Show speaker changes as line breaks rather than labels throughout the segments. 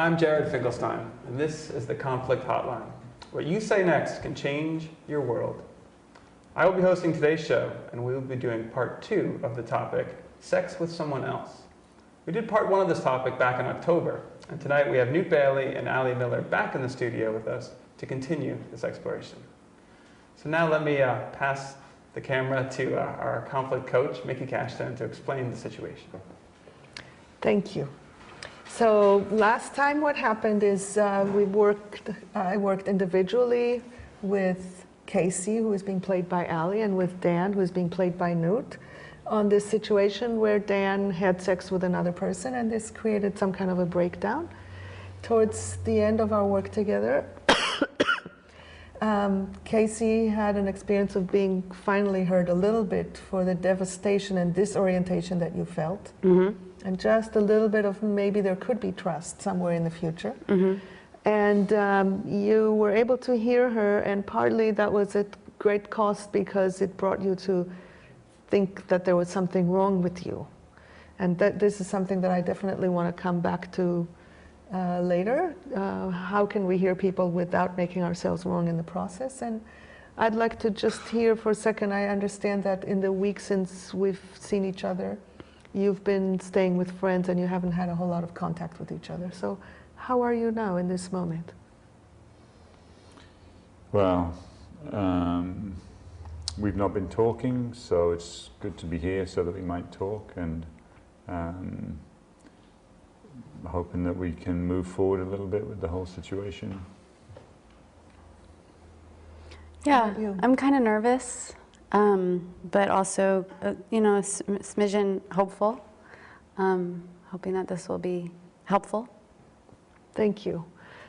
I'm Jared Finkelstein, and this is the Conflict Hotline. What you say next can change your world. I will be hosting today's show, and we will be doing part 2 of the topic, sex with someone else. We did part 1 of this topic back in October, and tonight we have Newt Bailey and Ali Miller back in the studio with us to continue this exploration. So now let me pass the camera to our conflict coach, Mickey Cashton, to explain the situation.
Thank you. So last time what happened is I worked individually with Casey, who is being played by Ali, and with Dan, who is being played by Newt, on this situation where Dan had sex with another person, and this created some kind of a breakdown. Towards the end of our work together, Casey had an experience of being finally heard a little bit for the devastation and disorientation that you felt. Mm-hmm. And just a little bit of maybe there could be trust somewhere in the future. Mm-hmm. And you were able to hear her, and partly that was at great cost because it brought you to think that there was something wrong with you. And that this is something that I definitely want to come back to later. How can we hear people without making ourselves wrong in the process? And I'd like to just hear for a second, I understand that in the week since we've seen each other, you've been staying with friends and you haven't had a whole lot of contact with each other. So how are you now in this moment?
Well, we've not been talking, so it's good to be here so that we might talk, and hoping that we can move forward a little bit with the whole situation.
Yeah, I'm kind of nervous. But also, you know, a smidgen hopeful, hoping that this will be helpful.
Thank you.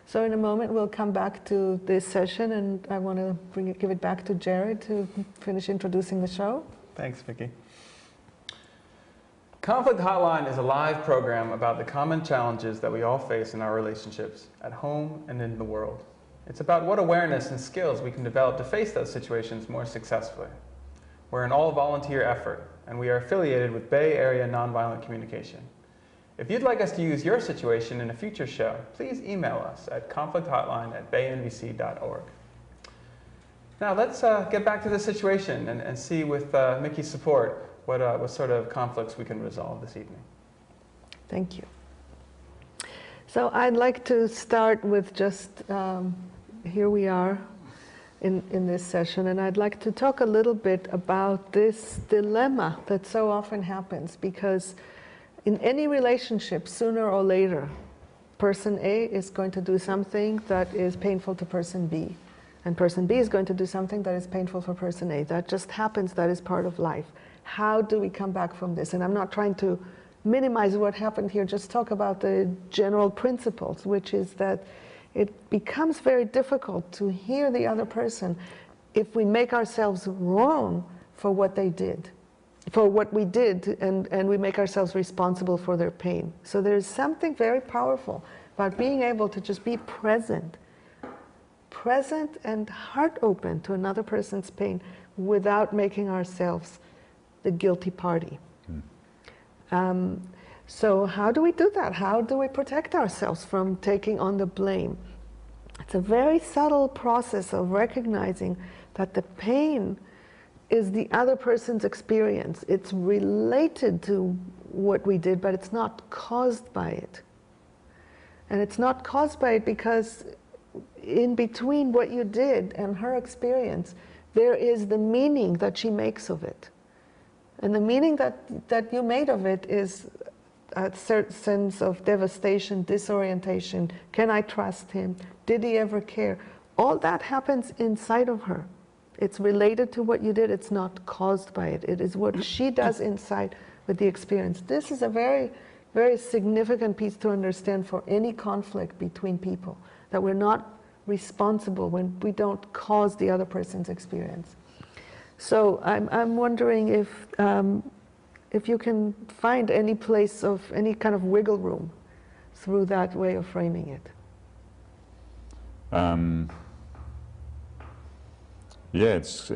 So in a moment we'll come back to this session, and I want to give it back to Jared to finish introducing the show.
Thanks, Vicky. Conflict Hotline is a live program about the common challenges that we all face in our relationships, at home and in the world. It's about what awareness and skills we can develop to face those situations more successfully. We're an all-volunteer effort, and we are affiliated with Bay Area Nonviolent Communication. If you'd like us to use your situation in a future show, please email us at conflicthotline@baynvc.org. Now let's get back to the situation and see with Mickey's support what sort of conflicts we can resolve this evening.
Thank you. So I'd like to start with just, here we are in this session, and I'd like to talk a little bit about this dilemma that so often happens, because in any relationship, sooner or later, person A is going to do something that is painful to person B, and person B is going to do something that is painful for person A. That just happens, that is part of life. How do we come back from this? And I'm not trying to minimize what happened here, just talk about the general principles, which is that it becomes very difficult to hear the other person if we make ourselves wrong for what they did, for what we did, and we make ourselves responsible for their pain. So there's something very powerful about being able to just be present and heart open to another person's pain without making ourselves the guilty party. So how do we do that? How do we protect ourselves from taking on the blame? It's a very subtle process of recognizing that the pain is the other person's experience. It's related to what we did, but it's not caused by it. And it's not caused by it because in between what you did and her experience, there is the meaning that she makes of it. And the meaning that you made of it is a certain sense of devastation, disorientation. Can I trust him? Did he ever care? All that happens inside of her. It's related to what you did. It's not caused by it. It is what she does inside with the experience. This is a very, very significant piece to understand for any conflict between people, that we're not responsible when we don't cause the other person's experience. So I'm wondering if you can find any place of any kind of wiggle room through that way of framing it.
Yeah, it's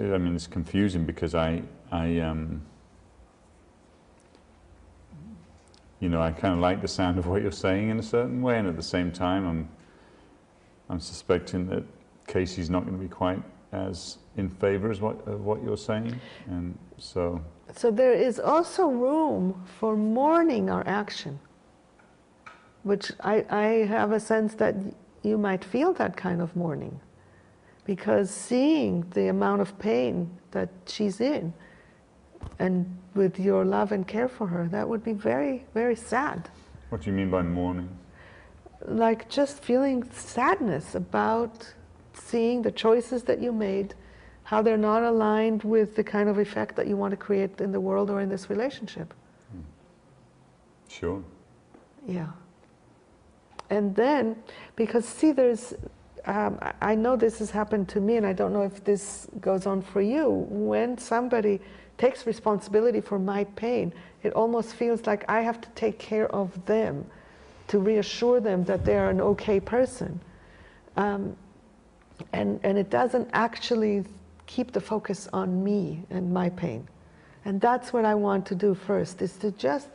confusing because you know, I kind of like the sound of what you're saying in a certain way, and at the same time, I'm suspecting that Casey's not going to be quite as in favor as what you're saying, and so.
So there is also room for mourning our action, which I have a sense that you might feel that kind of mourning, because seeing the amount of pain that she's in, and with your love and care for her, that would be very, very sad.
What do you mean by mourning?
Like just feeling sadness about seeing the choices that you made, how they're not aligned with the kind of effect that you want to create in the world or in this relationship.
Sure.
Yeah. And then, because see, there's, I know this has happened to me, and I don't know if this goes on for you. When somebody takes responsibility for my pain, it almost feels like I have to take care of them to reassure them that they're an okay person. And it doesn't actually keep the focus on me and my pain. And that's what I want to do first, is to just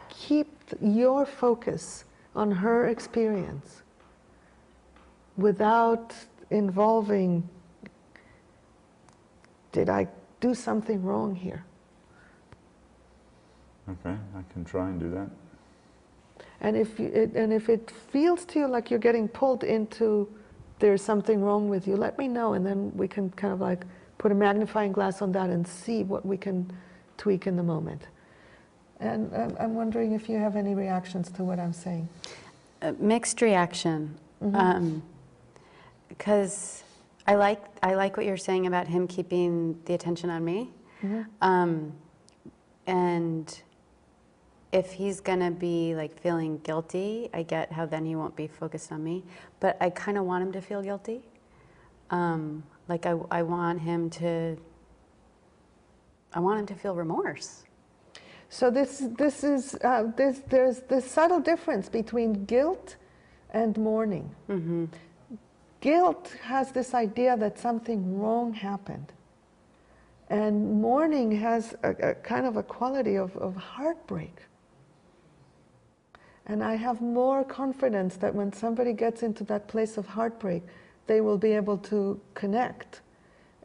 keep your focus on her experience without involving, did I do something wrong here?
Okay, I can try and do that.
And if it feels to you like you're getting pulled into there's something wrong with you, let me know, and then we can kind of like put a magnifying glass on that and see what we can tweak in the moment. And I'm wondering if you have any reactions to what I'm saying.
Mixed reaction, because I like what you're saying about him keeping the attention on me, and if he's gonna be like feeling guilty, I get how then he won't be focused on me. But I kind of want him to feel guilty. Like I want him to feel remorse.
So there's this subtle difference between guilt and mourning. Guilt has this idea that something wrong happened. And mourning has a kind of a quality of heartbreak. And I have more confidence that when somebody gets into that place of heartbreak, they will be able to connect.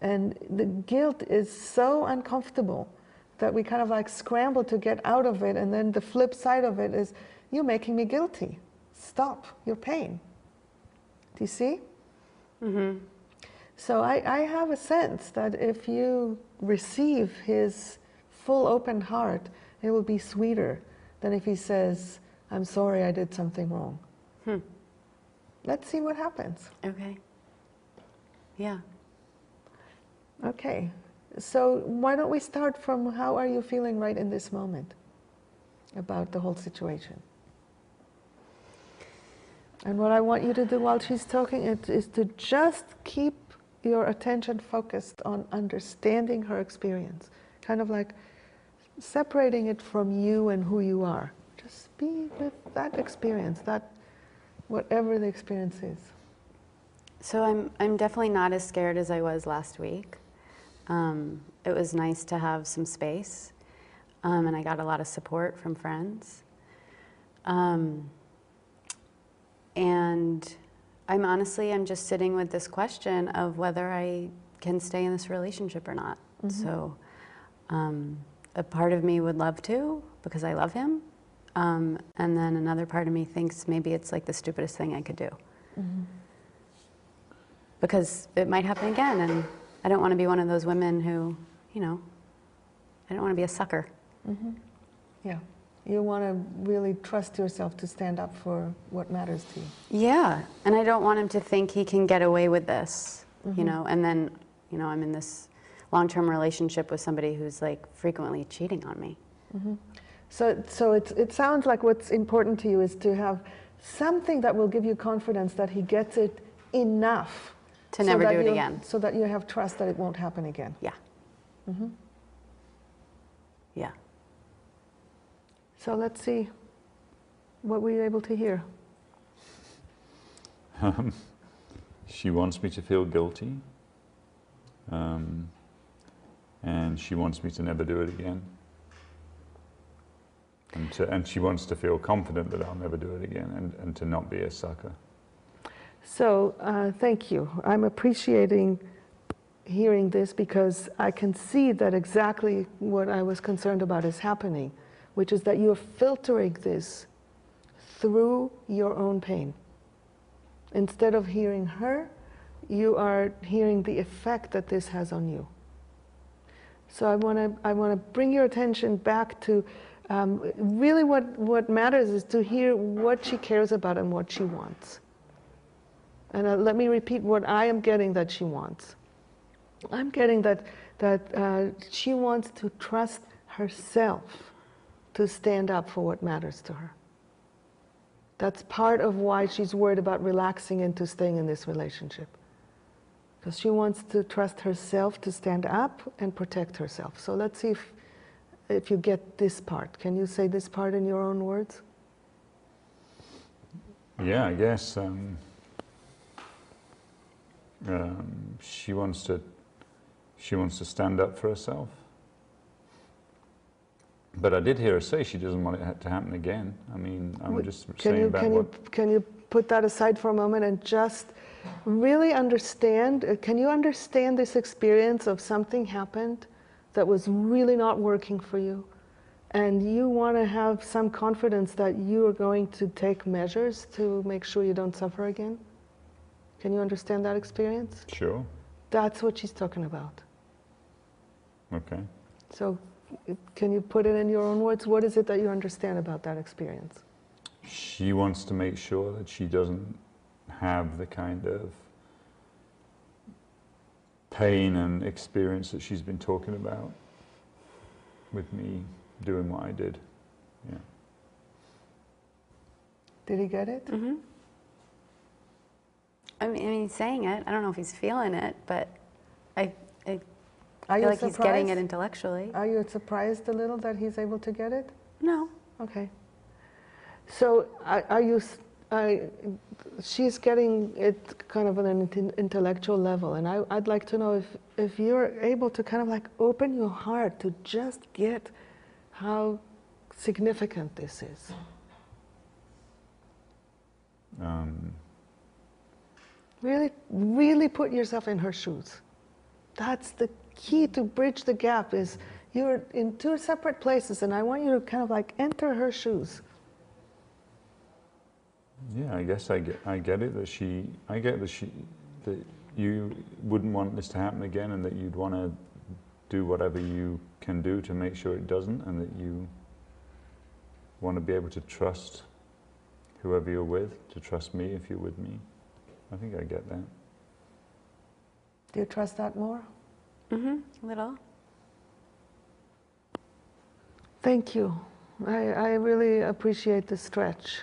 And the guilt is so uncomfortable that we kind of like scramble to get out of it, and then the flip side of it is, you're making me guilty. Stop your pain. Do you see? So I have a sense that if you receive his full open heart, it will be sweeter than if he says, I'm sorry I did something wrong. Let's see what happens.
Okay. Yeah.
Okay. So why don't we start from how are you feeling right in this moment about the whole situation? And what I want you to do while she's talking is to just keep your attention focused on understanding her experience, kind of like separating it from you and who you are. Just be with that experience, that whatever the experience is.
So I'm definitely not as scared as I was last week. It was nice to have some space, and I got a lot of support from friends. And I'm just sitting with this question of whether I can stay in this relationship or not. So a part of me would love to, because I love him. And then another part of me thinks maybe it's like the stupidest thing I could do. Because it might happen again, and I don't want to be one of those women who, I don't want to be a sucker.
Yeah. You want to really trust yourself to stand up for what matters to you.
Yeah, and I don't want him to think he can get away with this, and then, I'm in this long-term relationship with somebody who's like frequently cheating on me.
So it sounds like what's important to you is to have something that will give you confidence that he gets it enough
To never do it again.
So that you have trust that it won't happen again.
Yeah. Yeah.
So let's see. What were you able to hear?
She wants me to feel guilty, and she wants me to never do it again. And she wants to feel confident that I'll never do it again, and to not be a sucker.
So thank you. I'm appreciating hearing this because I can see that exactly what I was concerned about is happening, which is that you're filtering this through your own pain. Instead of hearing her, you are hearing the effect that this has on you. So I want to bring your attention back to really what matters is to hear what she cares about and what she wants. And let me repeat what I am getting that she wants. I'm getting that she wants to trust herself to stand up for what matters to her. That's part of why she's worried about relaxing into staying in this relationship. Because she wants to trust herself to stand up and protect herself. So let's see if you get this part. Can you say this part in your own words?
Yeah, I guess she wants to stand up for herself. But I did hear her say she doesn't want it to happen again. I mean, I'm just saying about what...
Can you put that aside for a moment and just really understand, can you understand this experience of something happened that was really not working for you? And you want to have some confidence that you are going to take measures to make sure you don't suffer again? Can you understand that experience?
Sure.
That's what she's talking about.
Okay.
So can you put it in your own words? What is it that you understand about that experience?
She wants to make sure that she doesn't have the kind of pain and experience that she's been talking about with me doing what I did. Yeah.
Did he get it?
Mm-hmm. I mean, he's saying it. I don't know if he's feeling it, but I feel like he's getting it intellectually.
Are you surprised a little that he's able to get it?
No.
Okay. So she's getting it kind of on an intellectual level, and I'd like to know if you're able to kind of like open your heart to just get how significant this is. Really, really put yourself in her shoes. That's the key to bridge the gap. Is you're in two separate places, and I want you to kind of like enter her shoes.
Yeah, I guess I get it that you wouldn't want this to happen again, and that you'd want to do whatever you can do to make sure it doesn't, and that you want to be able to trust whoever you're with, to trust me if you're with me. I think I get that.
Do you trust that more?
Mm-hmm. A little.
Thank you. I really appreciate the stretch.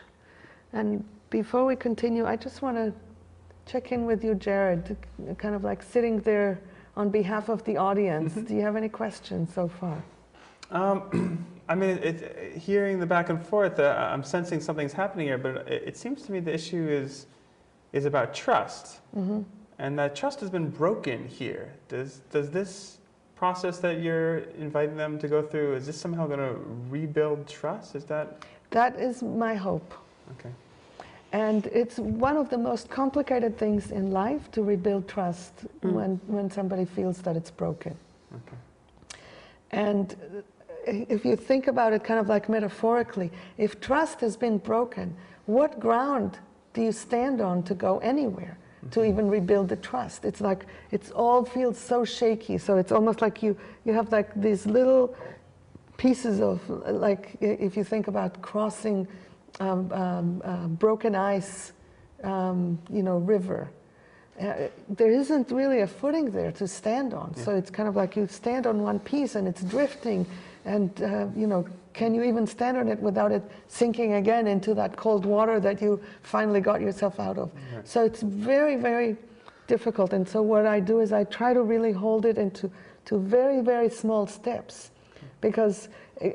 And before we continue, I just want to check in with you, Jared, kind of like sitting there on behalf of the audience. Do you have any questions so far?
I mean, hearing the back and forth, I'm sensing something's happening here, but it seems to me the issue is about trust.
Mm-hmm.
And that trust has been broken here. Does this process that you're inviting them to go through, is this somehow going to rebuild trust? Is that...
That is my hope.
Okay.
And it's one of the most complicated things in life to rebuild trust when somebody feels that it's broken.
Okay.
And if you think about it kind of like metaphorically, if trust has been broken, what ground do you stand on to go anywhere to even rebuild the trust? It's like, it all feels so shaky. So it's almost like you have like these little pieces of, like if you think about crossing broken ice, river. There isn't really a footing there to stand on. Yeah. So it's kind of like you stand on one piece and it's drifting, and can you even stand on it without it sinking again into that cold water that you finally got yourself out of? Right. So it's very, very difficult. And so what I do is I try to really hold it into very, very small steps, because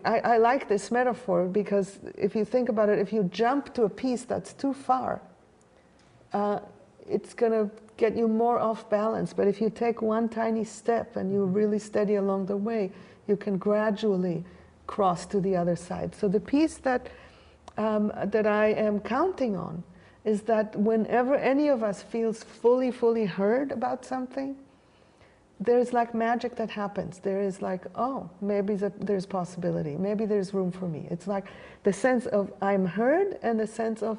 I like this metaphor, because if you think about it, if you jump to a piece that's too far, it's going to get you more off balance. But if you take one tiny step and you're really steady along the way, you can gradually cross to the other side. So the piece that that I am counting on is that whenever any of us feels fully heard about something, there's like magic that happens. There is like, oh, maybe there's possibility. Maybe there's room for me. It's like the sense of I'm heard and the sense of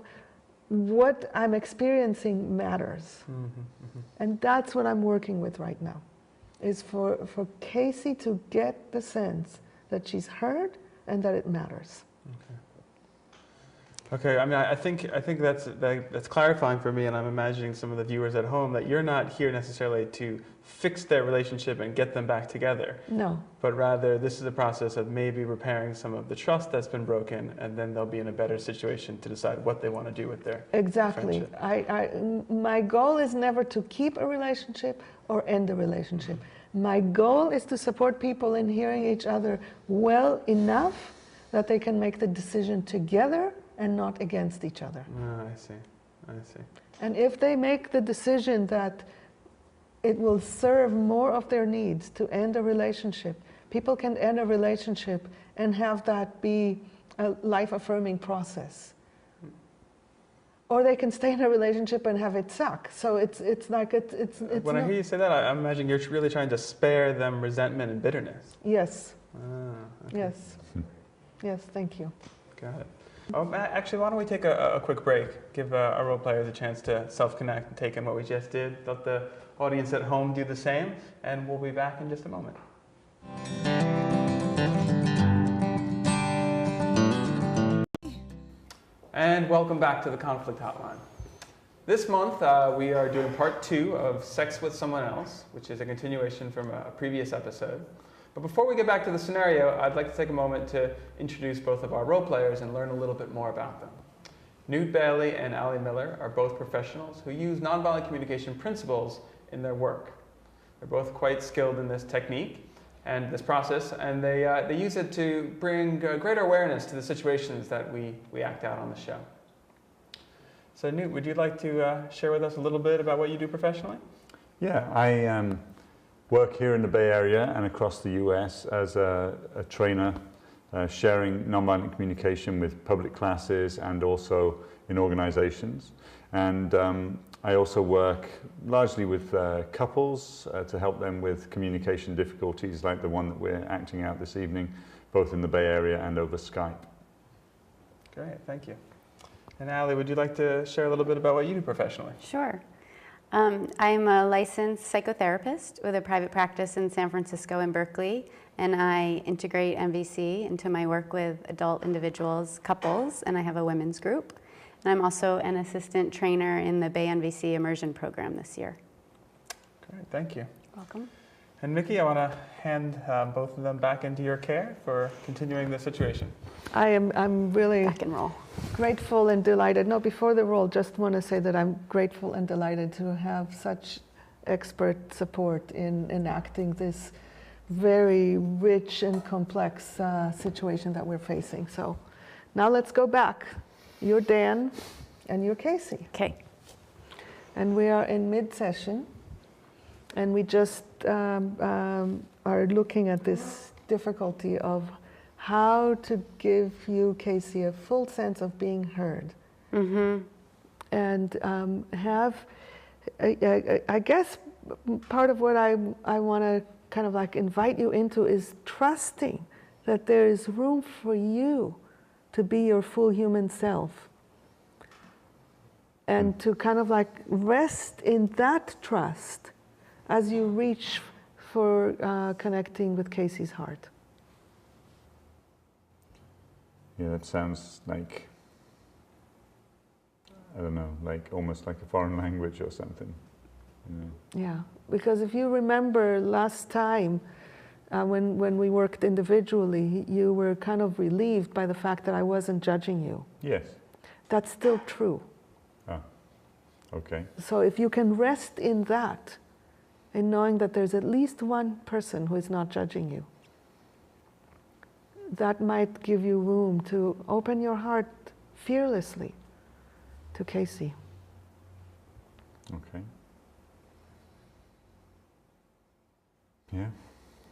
what I'm experiencing matters. And that's what I'm working with right now, is for Casey to get the sense that she's heard and that it matters.
Okay, I mean, I think that's clarifying for me, and I'm imagining some of the viewers at home that you're not here necessarily to fix their relationship and get them back together.
No.
But rather, this is a process of maybe repairing some of the trust that's been broken, and then they'll be in a better situation to decide what they want to do with their
Exactly. My goal is never to keep a relationship or end a relationship. My goal is to support people in hearing each other well enough that they can make the decision together and not against each other.
Ah, I see.
And if they make the decision that it will serve more of their needs to end a relationship, people can end a relationship and have that be a life-affirming process. Or they can stay in a relationship and have it suck. So it's like it's
when I hear you say that, I imagine you're really trying to spare them resentment and bitterness.
Yes.
Ah, okay.
Yes. Yes, thank you.
Got it. Actually, why don't we take a quick break? Give our role players a chance to self-connect and take in what we just did. Let the audience at home do the same, and we'll be back in just a moment. And welcome back to the Conflict Hotline. This month, we are doing part 2 of Sex with Someone Else, which is a continuation from a previous episode. But before we get back to the scenario, I'd like to take a moment to introduce both of our role players and learn a little bit more about them. Newt Bailey and Ali Miller are both professionals who use nonviolent communication principles in their work. They're both quite skilled in this technique and this process, and they use it to bring greater awareness to the situations that we act out on the show. So Newt, would you like to share with us a little bit about what you do professionally?
Yeah, I work here in the Bay Area and across the US as a trainer, sharing nonviolent communication with public classes and also in organizations. And I also work largely with couples to help them with communication difficulties like the one that we're acting out this evening, both in the Bay Area and over Skype.
Great, thank you. And Ali, would you like to share a little bit about what you do professionally?
Sure. I'm a licensed psychotherapist with a private practice in San Francisco and Berkeley, and I integrate MVC into my work with adult individuals, couples, and I have a women's group. And I'm also an assistant trainer in the Bay MVC immersion program this year.
Great, thank you.
Welcome.
And Mickey, I want to hand both of them back into your care for continuing the situation.
I'm really
Back and roll.
grateful and delighted. No, before the role, just want to say that I'm grateful and delighted to have such expert support in enacting this very rich and complex situation that we're facing. So now let's go back. You're Dan and you're Casey.
Okay.
And we are in mid-session, and we just are looking at this difficulty of how to give you, Casey, a full sense of being heard.
Mm-hmm.
And I guess part of what I want to kind of like invite you into is trusting that there is room for you to be your full human self. And to kind of like rest in that trust as you reach for connecting with Casey's heart.
Yeah, that sounds like, I don't know, like almost like a foreign language or something.
Yeah, because if you remember last time when we worked individually, you were kind of relieved by the fact that I wasn't judging you.
Yes.
That's still true.
Ah, okay.
So if you can rest in that, in knowing that there's at least one person who is not judging you, that might give you room to open your heart fearlessly to Casey.
Okay. Yeah.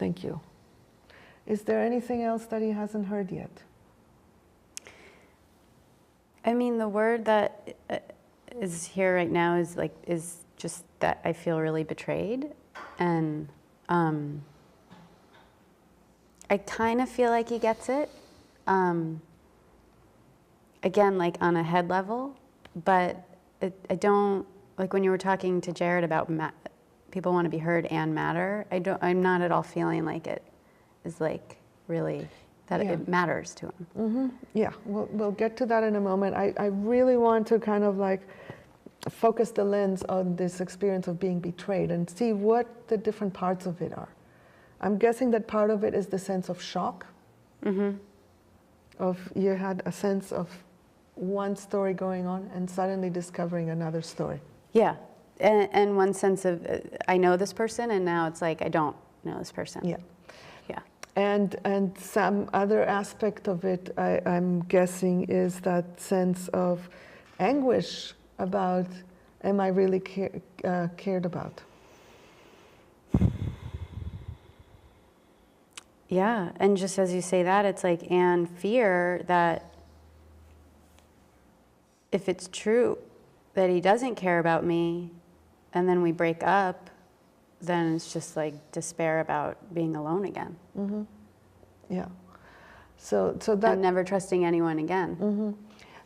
Thank you. Is there anything else that he hasn't heard yet?
I mean, the word that is here right now is just that I feel really betrayed, and I kind of feel like he gets it. Again, like on a head level, but I don't, like when you were talking to Jared about people want to be heard and matter, I'm not at all feeling like it is like really, that
Yeah.
it matters to him.
Yeah, we'll get to that in a moment. I really want to kind of like focus the lens on this experience of being betrayed and see what the different parts of it are. I'm guessing that part of it is the sense of shock. Of you had a sense of one story going on and suddenly discovering another story.
Yeah, and one sense of I know this person, and now it's like I don't know this person.
Yeah.
Yeah.
And some other aspect of it, I'm guessing, is that sense of anguish about, am I really cared about?
Yeah, and just as you say that, it's like, and fear that if it's true that he doesn't care about me, and then we break up, then it's just like despair about being alone again.
Yeah. So that
And never trusting anyone again.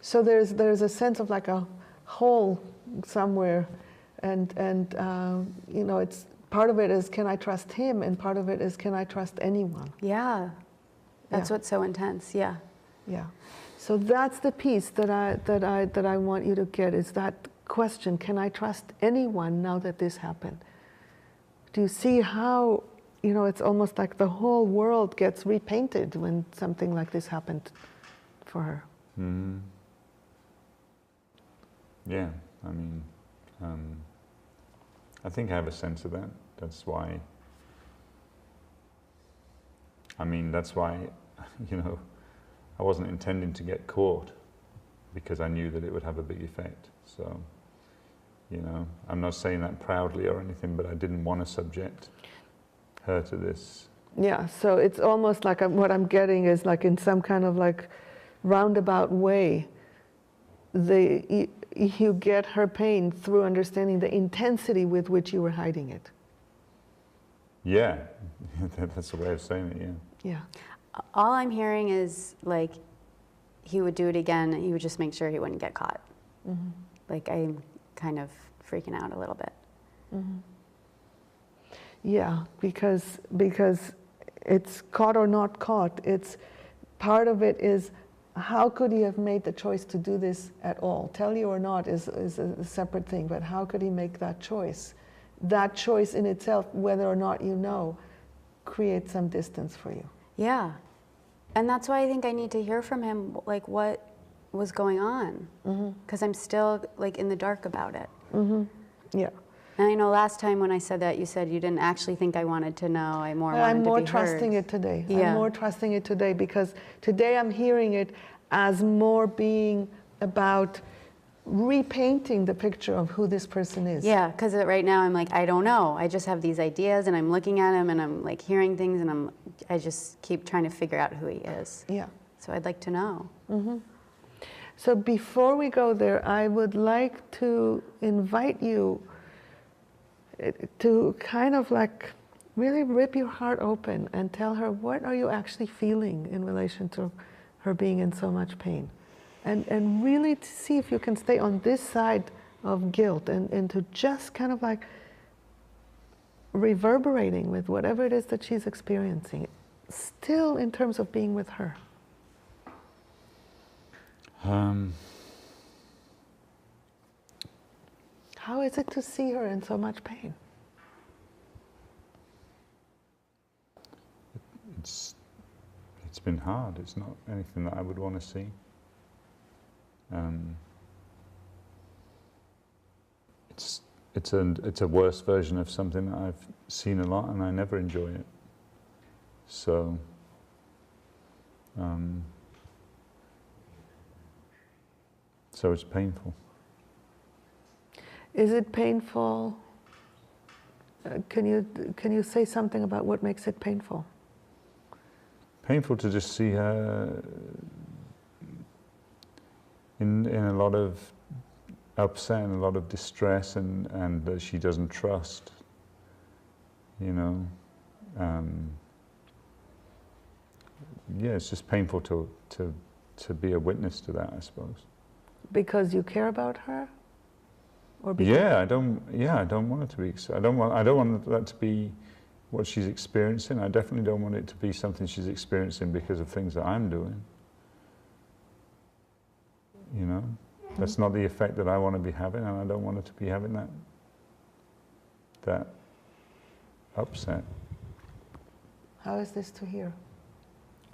So there's a sense of like a hole somewhere, and you know, it's part of it is, can I trust him, and part of it is, can I trust anyone?
Yeah, that's
Yeah.
what's so intense. Yeah.
Yeah. So that's the piece that I want you to get, is that question: can I trust anyone now that this happened? Do you see how, you know, it's almost like the whole world gets repainted when something like this happened for her?
Yeah, I mean, I think I have a sense of that. That's why, you know, I wasn't intending to get caught, because I knew that it would have a big effect. So, you know, I'm not saying that proudly or anything, but I didn't want to subject her to this.
Yeah, so it's almost like what I'm getting is like, in some kind of like roundabout way, you get her pain through understanding the intensity with which you were hiding it.
Yeah, that's a way of saying it, yeah.
Yeah.
All I'm hearing is like he would do it again, and he would just make sure he wouldn't get caught. Like I'm kind of freaking out a little bit.
Yeah, because it's caught or not caught. It's part of it is, how could he have made the choice to do this at all? Tell you or not is a separate thing, but how could he make that choice? That choice in itself, whether or not you know, creates some distance for you.
Yeah. And that's why I think I need to hear from him, like what was going on. Because I'm still like in the dark about it.
Yeah.
And I know last time when I said that, you said you didn't actually think I wanted to know. I more wanted
I'm
to
more
be
trusting
heard.
it today.
Yeah.
I'm more trusting it today, because today I'm hearing it as more being about repainting the picture of who this person is.
Yeah, because right now I'm like, I don't know. I just have these ideas, and I'm looking at him, and I'm like hearing things, and I just keep trying to figure out who he is.
Yeah.
So I'd like to know.
So before we go there, I would like to invite you to kind of like really rip your heart open and tell her, what are you actually feeling in relation to her being in so much pain? And really to see if you can stay on this side of guilt, and to just kind of like reverberating with whatever it is that she's experiencing, still in terms of being with her. How is it to see her in so much pain?
It's been hard. It's not anything that I would want to see. It's a worse version of something that I've seen a lot, and I never enjoy it. So, so it's painful.
Is it painful? Can you say something about what makes it painful?
painful to just see her in a lot of upset and a lot of distress, and that she doesn't trust, you know. Yeah, it's just painful to be a witness to that, I suppose.
Because you care about her? Or because
Yeah, I don't want it to be. I don't want that to be what she's experiencing. I definitely don't want it to be something she's experiencing because of things that I'm doing. You know, that's not the effect that I want to be having, and I don't want her to be having that upset.
How is this to hear?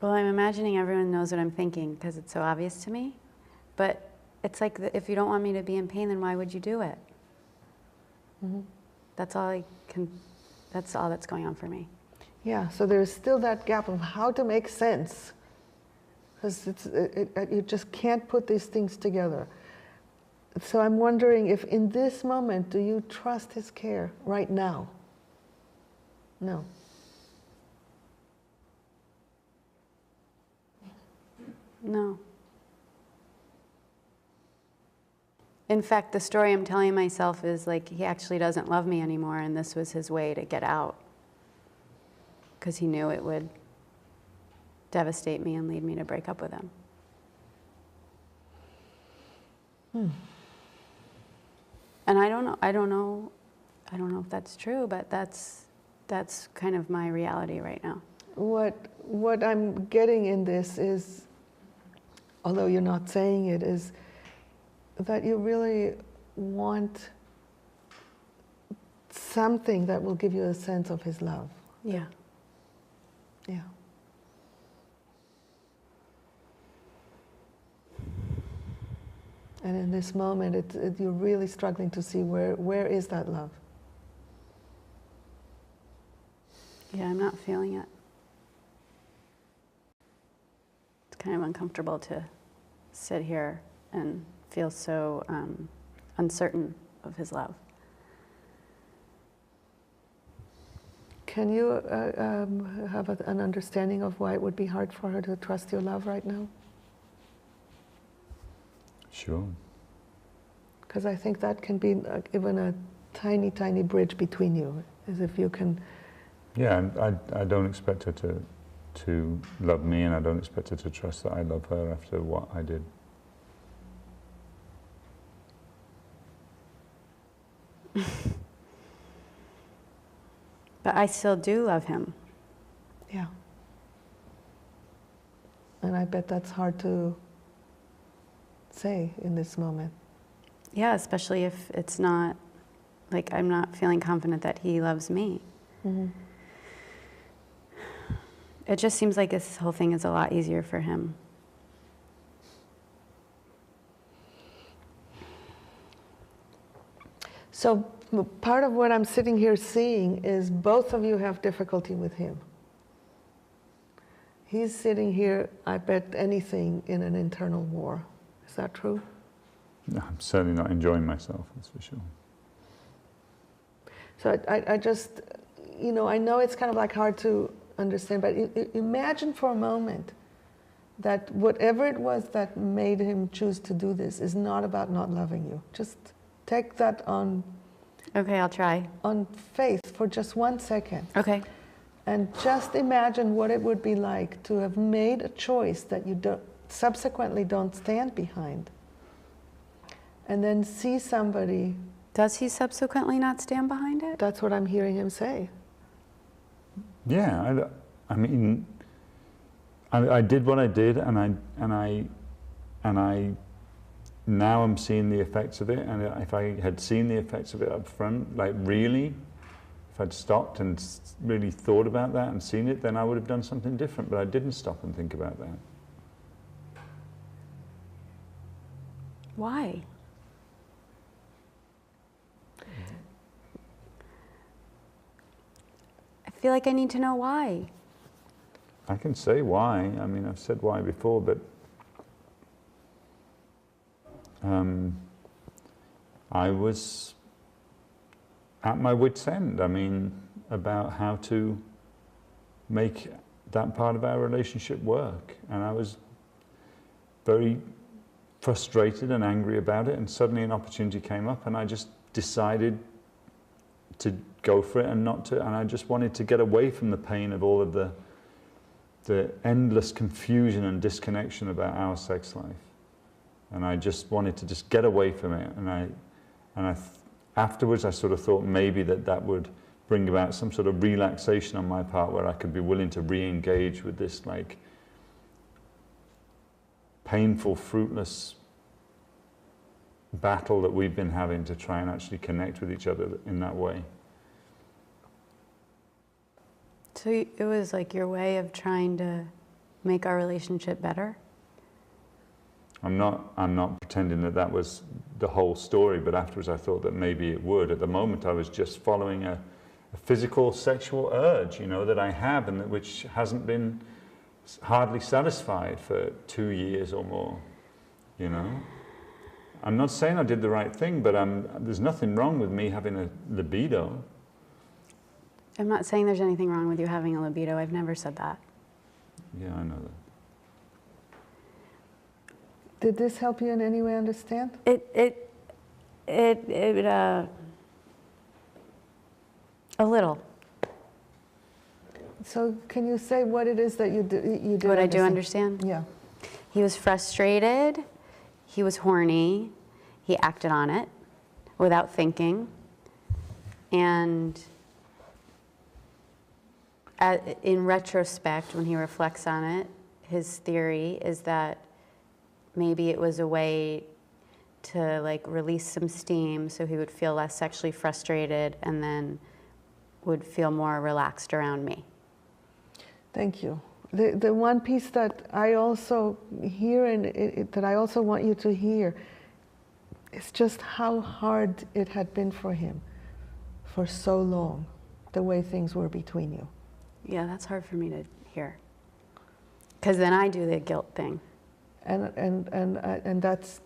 Well, I'm imagining everyone knows what I'm thinking because it's so obvious to me. But it's like, if you don't want me to be in pain, then why would you do it?
Mm-hmm.
That's all that's going on for me.
Yeah, so there's still that gap of how to make sense. Because you just can't put these things together. So I'm wondering if in this moment, do you trust his care right now? No.
No. In fact, the story I'm telling myself is like, he actually doesn't love me anymore, and this was his way to get out. Because he knew it would devastate me and lead me to break up with him. And I don't know if that's true, but that's kind of my reality right now.
What I'm getting in this is, although you're not saying it, is that you really want something that will give you a sense of his love.
Yeah.
Yeah. And in this moment, you're really struggling to see where is that love?
Yeah, I'm not feeling it. It's kind of uncomfortable to sit here and feel so uncertain of his love.
Can you have an understanding of why it would be hard for her to trust your love right now?
Sure.
Because I think that can be even a tiny, tiny bridge between you, as if you can.
Yeah, and I don't expect her to love me, and I don't expect her to trust that I love her after what I did.
But I still do love him.
Yeah. And I bet that's hard to say in this moment.
Yeah, especially if it's not, like, I'm not feeling confident that he loves me.
Mm-hmm.
It just seems like this whole thing is a lot easier for him.
So part of what I'm sitting here seeing is both of you have difficulty with him. He's sitting here, I bet anything, in an internal war. Is that true?
No, I'm certainly not enjoying myself, that's for sure.
So I just, you know, I know it's kind of like hard to understand, but imagine for a moment that whatever it was that made him choose to do this is not about not loving you. Just take that on
Okay, I'll try.
on faith for just 1 second.
Okay.
And just imagine what it would be like to have made a choice that you subsequently don't stand behind. And then see somebody.
Does he subsequently not stand behind it?
That's what I'm hearing him say.
Yeah, I mean, I did what I did, and I now I'm seeing the effects of it. And if I had seen the effects of it up front, like really, if I'd stopped and really thought about that and seen it, then I would have done something different. But I didn't stop and think about that.
Why? I feel like I need to know why.
I can say why. I mean, I've said why before, but I was at my wit's end. I mean, about how to make that part of our relationship work. And I was very frustrated and angry about it, and suddenly an opportunity came up and I just decided to go for it and not to, and I just wanted to get away from the pain of all of the endless confusion and disconnection about our sex life. And I just wanted to just get away from it. And afterwards I sort of thought maybe that would bring about some sort of relaxation on my part, where I could be willing to re-engage with this like painful, fruitless battle that we've been having to try and actually connect with each other in that way.
So it was like your way of trying to make our relationship better?
I'm not pretending that was the whole story, but afterwards I thought that maybe it would. At the moment I was just following a physical sexual urge, that I have, and which hasn't been hardly satisfied for 2 years or more, I'm not saying I did the right thing, but there's nothing wrong with me having a libido.
I'm not saying there's anything wrong with you having a libido. I've never said that.
Yeah, I know that.
Did this help you in any way understand?
A little.
So can you say what it is that you did?
What I do understand?
Yeah.
He was frustrated. He was horny. He acted on it without thinking. And in retrospect, when he reflects on it, his theory is that maybe it was a way to like release some steam so he would feel less sexually frustrated and then would feel more relaxed around me.
Thank you. The one piece that I also hear and that I also want you to hear is just how hard it had been for him for so long, the way things were between you.
Yeah, that's hard for me to hear. Because then I do the guilt thing.
And that's,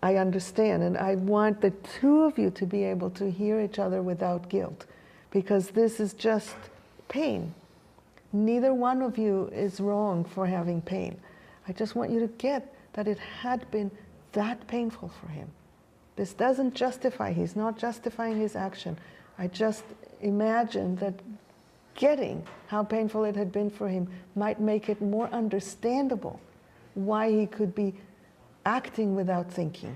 I understand, and I want the two of you to be able to hear each other without guilt, because this is just pain. Neither one of you is wrong for having pain. I just want you to get that it had been that painful for him. This doesn't justify, he's not justifying his action. I just imagine that getting how painful it had been for him might make it more understandable why he could be acting without thinking.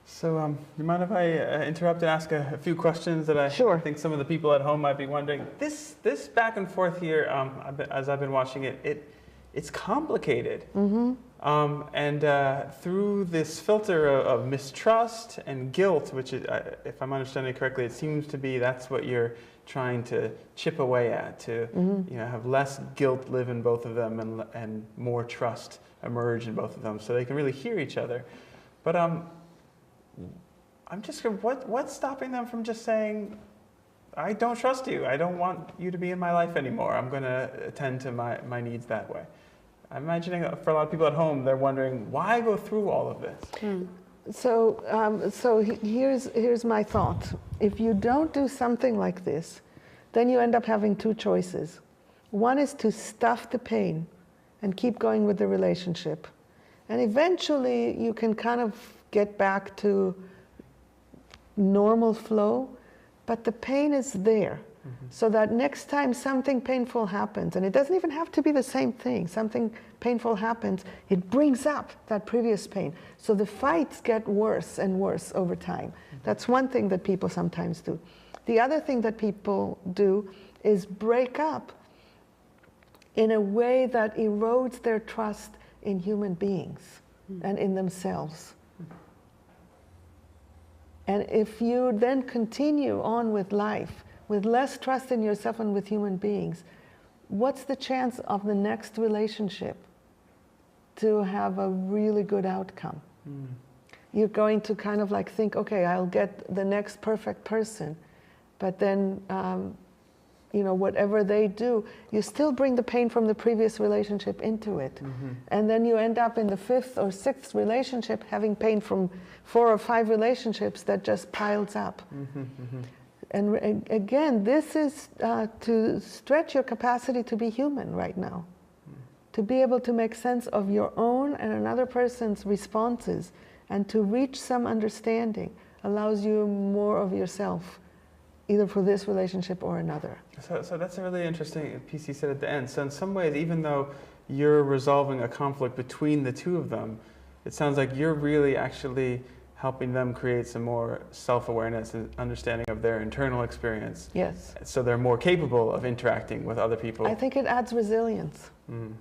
So, you mind if I interrupt and ask a few questions that I think some of the people at home might be wondering? This back and forth here, as I've been watching it, it's complicated.
Mm-hmm.
And through this filter of mistrust and guilt, which is, if I'm understanding correctly, it seems to be that's what you're trying to chip away at, to have less guilt live in both of them and more trust emerge in both of them, so they can really hear each other. But I'm just what's stopping them from just saying, I don't trust you. I don't want you to be in my life anymore. I'm going to attend to my needs that way. I'm imagining for a lot of people at home, they're wondering, why go through all of this?
So here's my thought. If you don't do something like this, then you end up having two choices. One is to stuff the pain and keep going with the relationship. And eventually you can kind of get back to normal flow, but the pain is there. Mm-hmm. So that next time something painful happens, and it doesn't even have to be the same thing, something painful happens, it brings up that previous pain. So the fights get worse and worse over time. Mm-hmm. That's one thing that people sometimes do. The other thing that people do is break up in a way that erodes their trust in human beings and in themselves. And if you then continue on with life with less trust in yourself and with human beings, what's the chance of the next relationship to have a really good outcome? You're going to kind of like think, okay, I'll get the next perfect person, but then whatever they do, you still bring the pain from the previous relationship into it. Mm-hmm. And then you end up in the 5th or 6th relationship having pain from 4 or 5 relationships that just piles up. Mm-hmm, mm-hmm. And again, this is to stretch your capacity to be human right now. To be able to make sense of your own and another person's responses and to reach some understanding allows you more of yourself, either for this relationship or another.
So that's a really interesting piece you said at the end. So in some ways, even though you're resolving a conflict between the two of them, it sounds like you're really actually helping them create some more self-awareness and understanding of their internal experience.
Yes.
So they're more capable of interacting with other people.
I think it adds resilience.
Mm.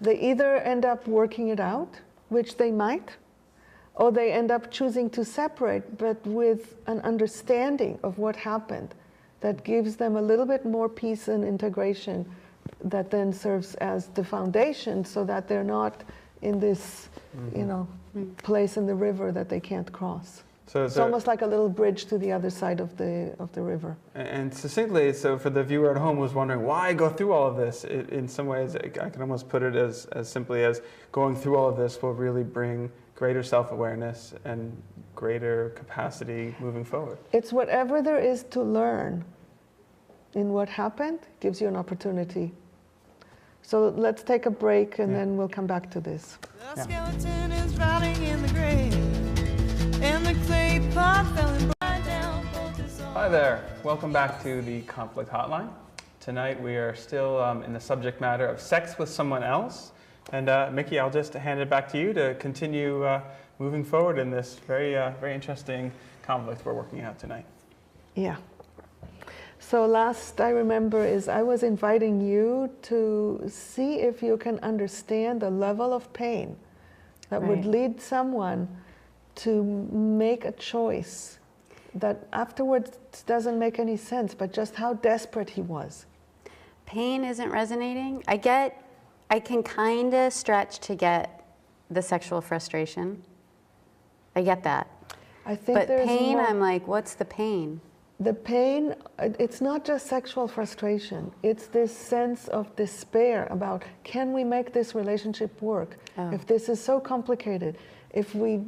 They either end up working it out, which they might, or they end up choosing to separate, but with an understanding of what happened that gives them a little bit more peace and integration that then serves as the foundation so that they're not in this, you know, place in the river that they can't cross.
So
It's almost like a little bridge to the other side of the river.
And succinctly, so for the viewer at home who's wondering why go through all of this, in some ways I can almost put it as simply as going through all of this will really bring greater self-awareness and greater capacity moving forward.
It's whatever there is to learn in what happened gives you an opportunity. So let's take a break and then we'll come back to this.
The skeleton is rotting in the grave, and the clay pot fell and burned down both his arms.
Hi there, welcome back to the Conflict Hotline. Tonight we are still in the subject matter of sex with someone else. And Mickey, I'll just hand it back to you to continue moving forward in this very interesting conflict we're working out tonight.
Yeah. So last I remember is I was inviting you to see if you can understand the level of pain that would lead someone to make a choice that afterwards doesn't make any sense, but just how desperate he was.
Pain isn't resonating. I can kind of stretch to get the sexual frustration. I get that.
I think
But
there's
pain,
more.
I'm like, what's the pain?
The pain, it's not just sexual frustration. It's this sense of despair about, can we make this relationship work?
Oh.
If this is so complicated, if we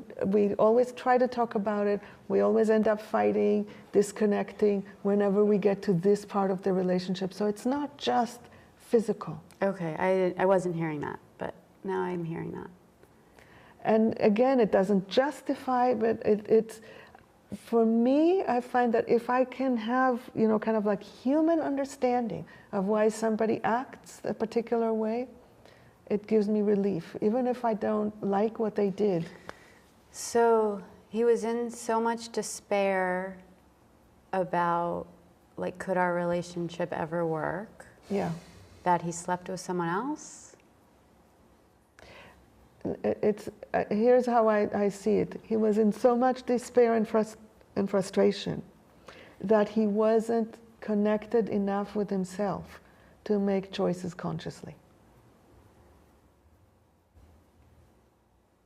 always try to talk about it, we always end up fighting, disconnecting whenever we get to this part of the relationship. So it's not just physical.
Okay, I wasn't hearing that, but now I'm hearing that.
And again, it doesn't justify, but it's, for me, I find that if I can have, you know, kind of like human understanding of why somebody acts a particular way, it gives me relief, even if I don't like what they did.
So he was in so much despair about, like, could our relationship ever work,
Yeah.
that he slept with someone else?
It's, here's how I see it. He was in so much despair and frustration that he wasn't connected enough with himself to make choices consciously.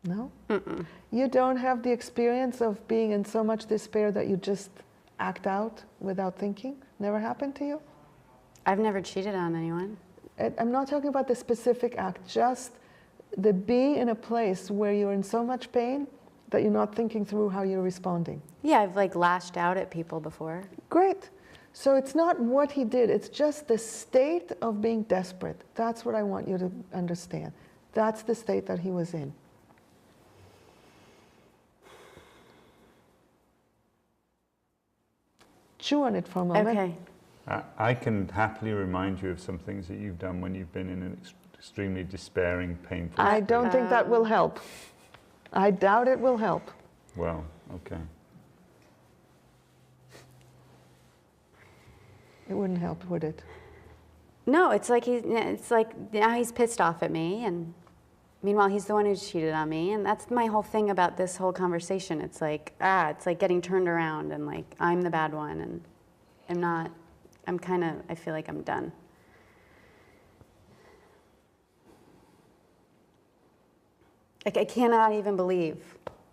No?
Mm-mm.
You don't have the experience of being in so much despair that you just act out without thinking? Never happened to you?
I've never cheated on anyone.
I'm not talking about the specific act, just the being in a place where you're in so much pain that you're not thinking through how you're responding.
Yeah, I've like lashed out at people before.
Great. So it's not what he did, it's just the state of being desperate. That's what I want you to understand. That's the state that he was in. Chew on it for a moment.
Okay.
I can happily remind you of some things that you've done when you've been in an extremely despairing, painful
I
state.
don't think that will help. I doubt it will help.
Well, okay.
It wouldn't help, would it?
No, it's like now he's pissed off at me, and meanwhile he's the one who's cheated on me, and that's my whole thing about this whole conversation. It's like getting turned around, and like I'm the bad one, and I'm not. I feel like I'm done. Like I cannot even believe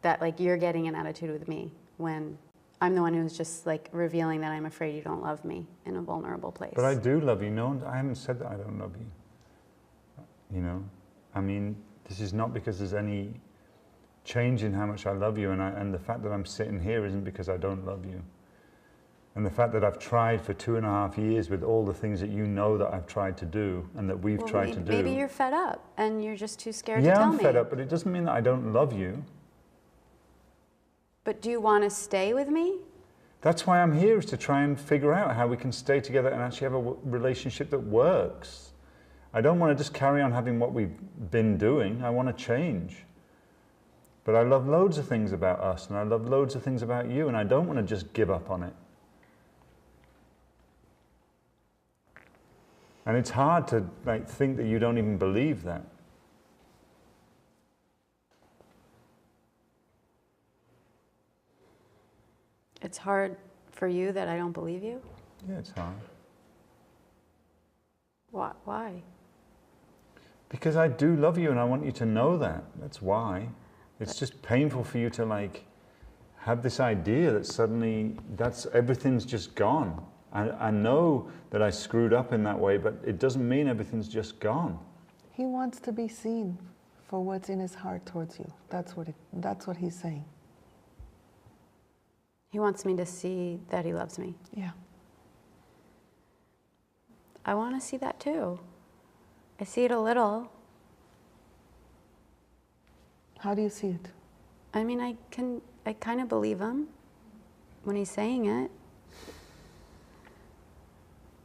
that like you're getting an attitude with me when I'm the one who's just like revealing that I'm afraid you don't love me in a vulnerable place.
But I do love you. No, I haven't said that I don't love you. You know, I mean, this is not because there's any change in how much I love you, and the fact that I'm sitting here isn't because I don't love you. And the fact that I've tried for 2.5 years with all the things that you know that I've tried to do and that we've tried to do.
Maybe you're fed up and you're just too scared to
Yeah,
tell
I'm
me.
fed up, but it doesn't mean that I don't love you.
But do you want to stay with me?
That's why I'm here, is to try and figure out how we can stay together and actually have a relationship that works. I don't want to just carry on having what we've been doing. I want to change. But I love loads of things about us, and I love loads of things about you, and I don't want to just give up on it. And it's hard to think that you don't even believe that.
It's hard for you that I don't believe you?
Yeah, it's hard.
Why?
Because I do love you and I want you to know that. That's why. It's just painful for you to have this idea that suddenly everything's just gone. I know that I screwed up in that way, but it doesn't mean everything's just gone.
He wants to be seen for what's in his heart towards you. That's what he's saying.
He wants me to see that he loves me.
Yeah.
I want to see that too. I see it a little.
How do you see it?
I mean, I kind of believe him when he's saying it.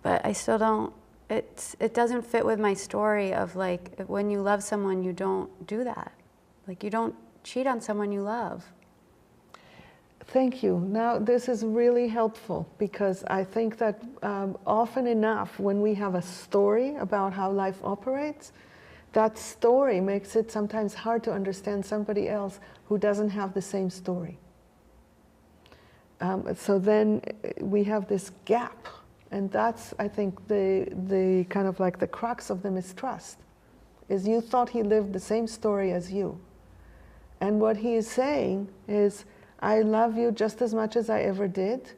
But I still don't, it doesn't fit with my story of when you love someone, you don't do that. You don't cheat on someone you love.
Thank you. Now, this is really helpful because I think that often enough when we have a story about how life operates, that story makes it sometimes hard to understand somebody else who doesn't have the same story. So then we have this gap, and that's, I think, the kind of the crux of the mistrust, is you thought he lived the same story as you. And what he is saying is, I love you just as much as I ever did,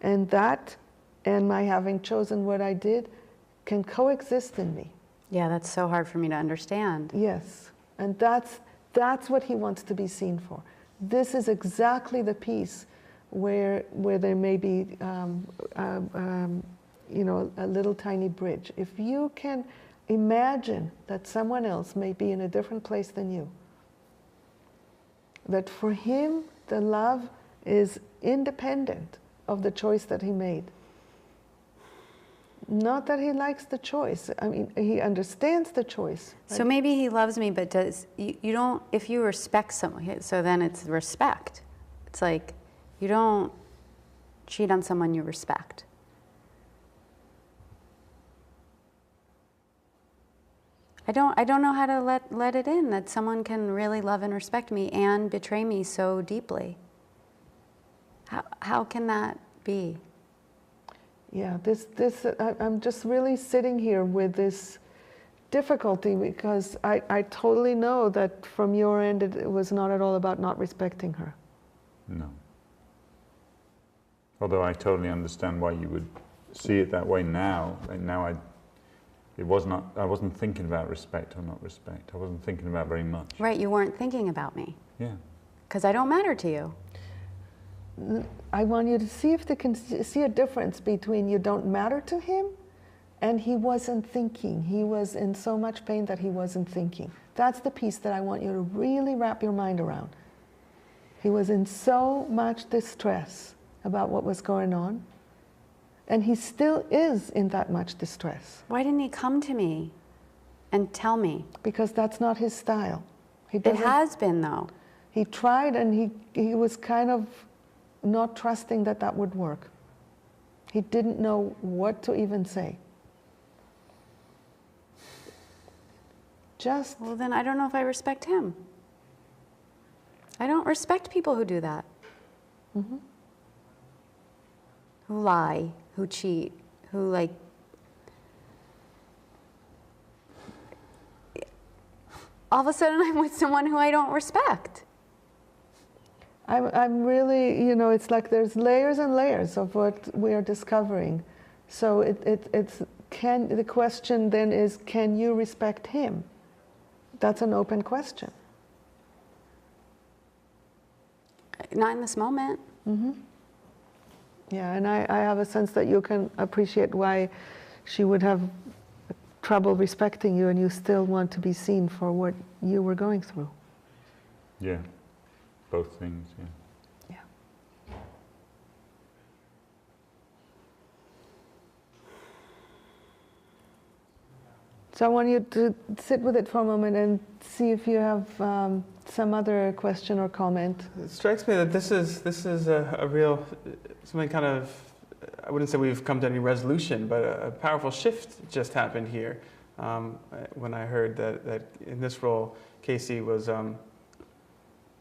and that, and my having chosen what I did, can coexist in me.
Yeah, that's so hard for me to understand.
Yes, and that's what he wants to be seen for. This is exactly the piece where there may be, a little tiny bridge. If you can imagine that someone else may be in a different place than you, that for him, the love is independent of the choice that he made. Not that he likes the choice. I mean, he understands the choice. Right?
So maybe he loves me, but you don't, if you respect someone, so then it's respect. It's you don't cheat on someone you respect. I don't know how to let it in that someone can really love and respect me and betray me so deeply. How can that be?
Yeah, I'm just really sitting here with this difficulty because I totally know that from your end it was not at all about not respecting her.
No. Although I totally understand why you would see it that way now. I wasn't thinking about respect or not respect. I wasn't thinking about very much.
Right, you weren't thinking about me.
Yeah.
Because I don't matter to you.
I want you to see if they can see a difference between you don't matter to him and he wasn't thinking. He was in so much pain that he wasn't thinking. That's the piece that I want you to really wrap your mind around. He was in so much distress about what was going on, and he still is in that much distress.
Why didn't he come to me and tell me?
Because that's not his style.
It has been, though.
He tried, and he was kind of not trusting that would work. He didn't know what to even say.
Well, then I don't know if I respect him. I don't respect people who do that.
Mm-hmm.
Who lie, who cheat, who all of a sudden I'm with someone who I don't respect.
I'm really, it's like there's layers and layers of what we are discovering. So the question then is, can you respect him? That's an open question.
Not in this moment.
Mm-hmm. Yeah, and I have a sense that you can appreciate why she would have trouble respecting you and you still want to be seen for what you were going through.
Yeah, both things, yeah.
Yeah. So I want you to sit with it for a moment and see if you have some other question or comment.
It strikes me that this is a real, something kind of, I wouldn't say we've come to any resolution, but a powerful shift just happened here. When I heard that in this role, Casey was,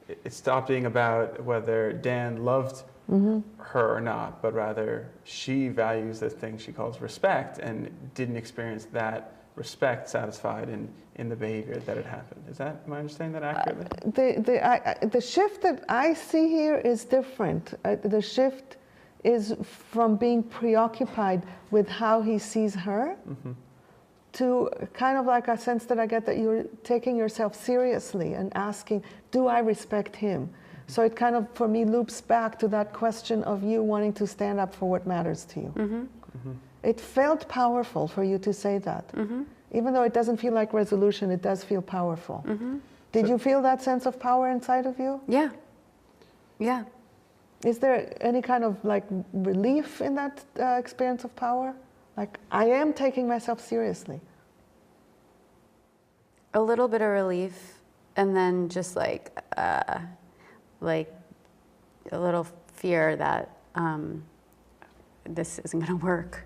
it stopped being about whether Dan loved her or not, but rather she values the thing she calls respect and didn't experience that respect satisfied in the behavior that had happened. Am I understanding that accurately?
The shift that I see here is different. The shift is from being preoccupied with how he sees her to kind of like a sense that I get that you're taking yourself seriously and asking, do I respect him? So it kind of, for me, loops back to that question of you wanting to stand up for what matters to you. It felt powerful for you to say that. Even though it doesn't feel like resolution, it does feel powerful. Did you feel that sense of power inside of you?
Yeah. Yeah.
Is there any kind of like relief in that experience of power? Like, I am taking myself seriously.
A little bit of relief, and then just like a little fear that this isn't going to work.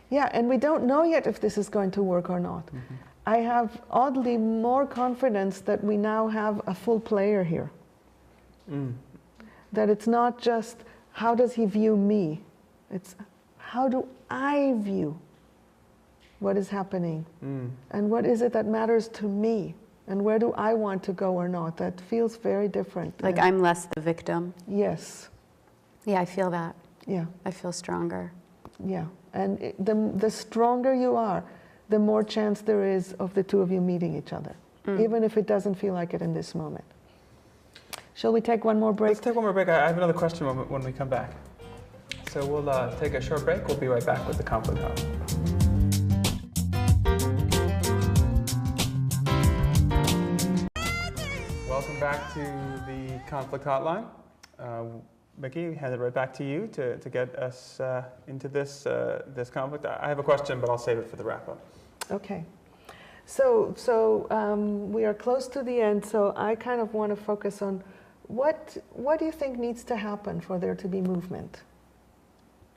Yeah, and we don't know yet if this is going to work or not. I have oddly more confidence that we now have a full player here. That it's not just, how does he view me? It's, how do I view what is happening? And what is it that matters to me? And where do I want to go or not? That feels very different.
Like I'm less the victim.
Yes.
Yeah, I feel that.
Yeah.
I feel stronger.
Yeah. And the stronger you are, the more chance there is of the two of you meeting each other, even if it doesn't feel like it in this moment. Shall we take one more break?
Let's take one more break. I have another question when we come back. So we'll take a short break. We'll be right back with the conflict hotline. Welcome back to the conflict hotline. Mickey, hand it right back to you to get us into this conflict. I have a question, but I'll save it for the wrap up.
Okay. So we are close to the end, so I kind of want to focus on what do you think needs to happen for there to be movement?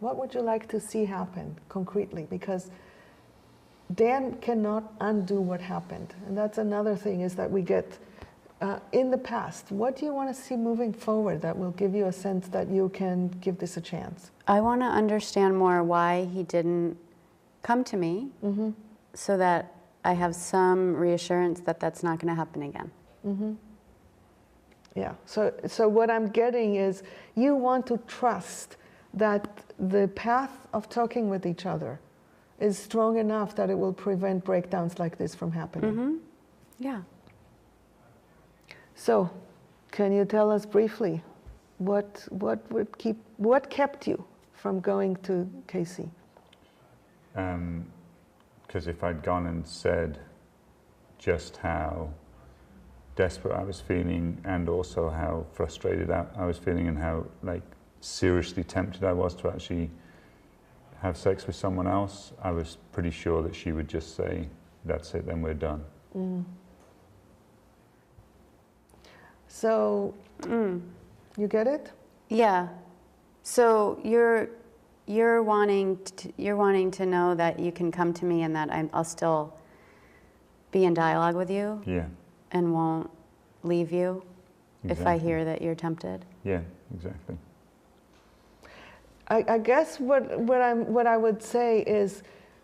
What would you like to see happen concretely? Because Dan cannot undo what happened. And that's another thing, is that we get in the past. What do you want to see moving forward that will give you a sense that you can give this a chance?
I want to understand more why he didn't come to me, so that I have some reassurance that that's not going to happen again.
Yeah, so what I'm getting is you want to trust that the path of talking with each other is strong enough that it will prevent breakdowns like this from happening.
Yeah.
So, can you tell us briefly what kept you from going to Casey?
Because if I'd gone and said just how desperate I was feeling, and also how frustrated I was feeling, and how like seriously tempted I was to actually have sex with someone else, I was pretty sure that she would just say, "That's it, then we're done."
So, you get it?
Yeah. So you're wanting to know that you can come to me and that I'll still be in dialogue with you.
Yeah.
And won't leave you if I hear that you're tempted.
Yeah, exactly.
I guess what I would say is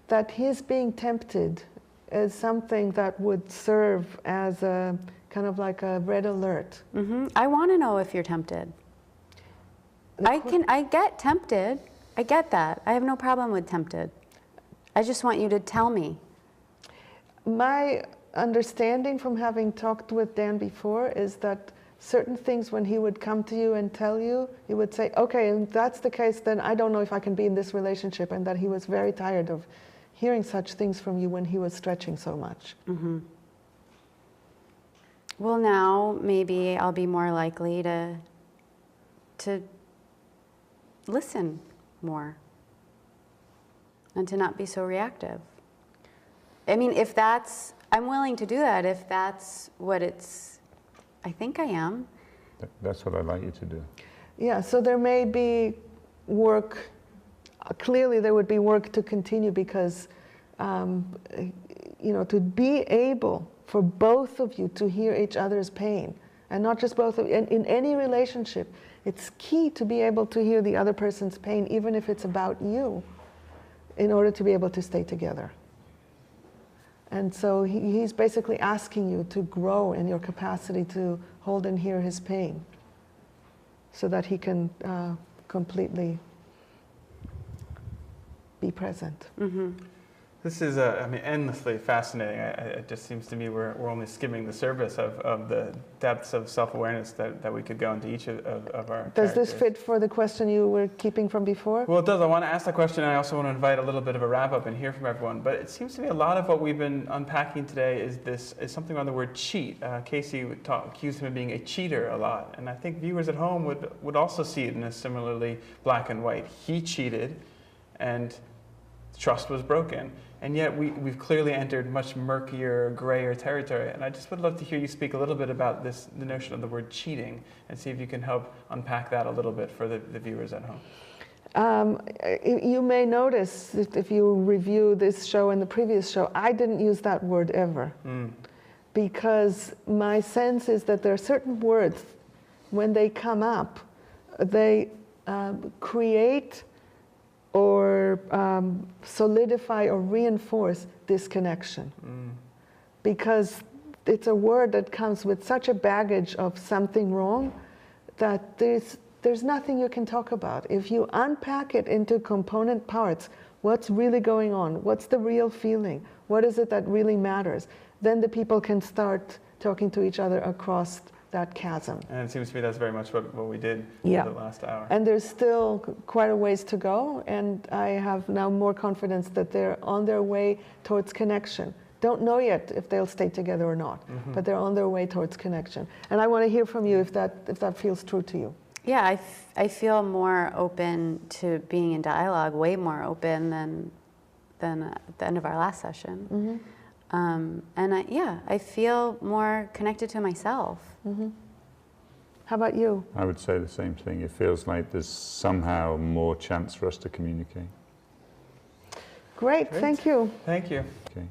that his being tempted is something that would serve as a kind of like a red alert.
I want to know if you're tempted. I get tempted. I get that. I have no problem with tempted. I just want you to tell me.
My understanding from having talked with Dan before is that certain things when he would come to you and tell you, he would say, okay, and that's the case, then I don't know if I can be in this relationship, and that he was very tired of hearing such things from you when he was stretching so much.
Mm-hmm. Well, now maybe I'll be more likely to listen more and to not be so reactive. I mean, if that's, I'm willing to do that if that's what it's, I think I am.
That's what I'd like you to do.
Yeah, so there may be work, clearly there would be work to continue because, you know, to be able for both of you to hear each other's pain, and not just both of you, in any relationship, it's key to be able to hear the other person's pain, even if it's about you, in order to be able to stay together. And so he's basically asking you to grow in your capacity to hold and hear his pain so that he can completely be present.
Mm-hmm.
This is, I mean, endlessly fascinating. It just seems to me we're only skimming the surface of the depths of self-awareness that we could go into each of our
Does this
characters.
fit for the question you were keeping from before?
Well, it does. I want to ask that question, and I also want to invite a little bit of a wrap-up and hear from everyone. But it seems to me a lot of what we've been unpacking today is something around the word cheat. Casey accused him of being a cheater a lot, and I think viewers at home would also see it in a similarly black and white. He cheated, and trust was broken. And yet we've clearly entered much murkier, grayer territory. And I just would love to hear you speak a little bit about the notion of the word cheating, and see if you can help unpack that a little bit for the viewers at home.
You may notice, if you review this show and the previous show, I didn't use that word ever. Because my sense is that there are certain words, when they come up, they create or solidify or reinforce disconnection. Because it's a word that comes with such a baggage of something wrong that there's nothing you can talk about. If you unpack it into component parts, what's really going on? What's the real feeling? What is it that really matters? Then the people can start talking to each other across that chasm.
And it seems to me that's very much what we did
Yeah.
for the last hour.
And there's still quite a ways to go, and I have now more confidence that they're on their way towards connection. Don't know yet if they'll stay together or not, but they're on their way towards connection. And I want to hear from you if that feels true to you.
Yeah, I feel more open to being in dialogue, way more open than at the end of our last session. And I feel more connected to myself.
How about you?
I would say the same thing. It feels like there's somehow more chance for us to communicate.
Great. Thank you.
Thank you.
Okay.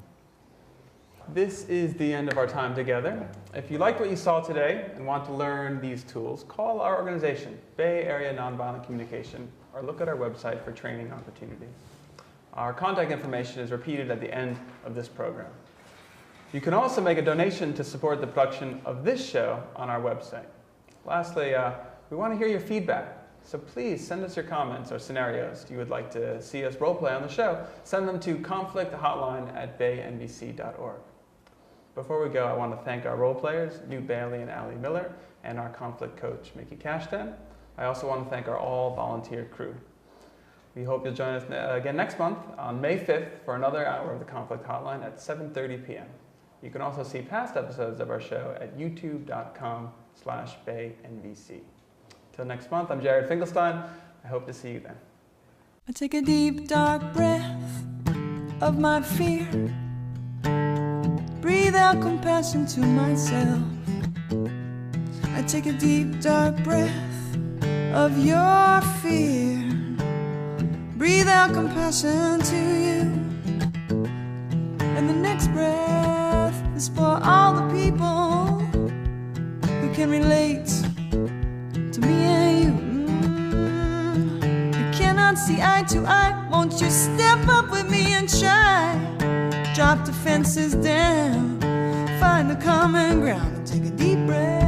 This is the end of our time together. If you liked what you saw today and want to learn these tools, call our organization, Bay Area Nonviolent Communication, or look at our website for training opportunities. Our contact information is repeated at the end of this program. You can also make a donation to support the production of this show on our website. Lastly, we want to hear your feedback. So please send us your comments or scenarios you would like to see us roleplay on the show. Send them to conflicthotline@baynbc.org. Before we go, I want to thank our role players, Newt Bailey and Ali Miller, and our conflict coach, Mickey Cashtan. I also want to thank our all-volunteer crew. We hope you'll join us again next month on May 5th for another hour of the Conflict Hotline at 7:30 p.m. You can also see past episodes of our show at youtube.com/baynbc. Till next month, I'm Jared Finkelstein. I hope to see you then.
I take a deep, dark breath of my fear. Breathe out compassion to myself. I take a deep, dark breath of your fear. Breathe out compassion to you. And the next breath is for all the people who can relate to me and you. You cannot see eye to eye. Won't you step up with me and try? Drop the fences down, find the common ground, and take a deep breath.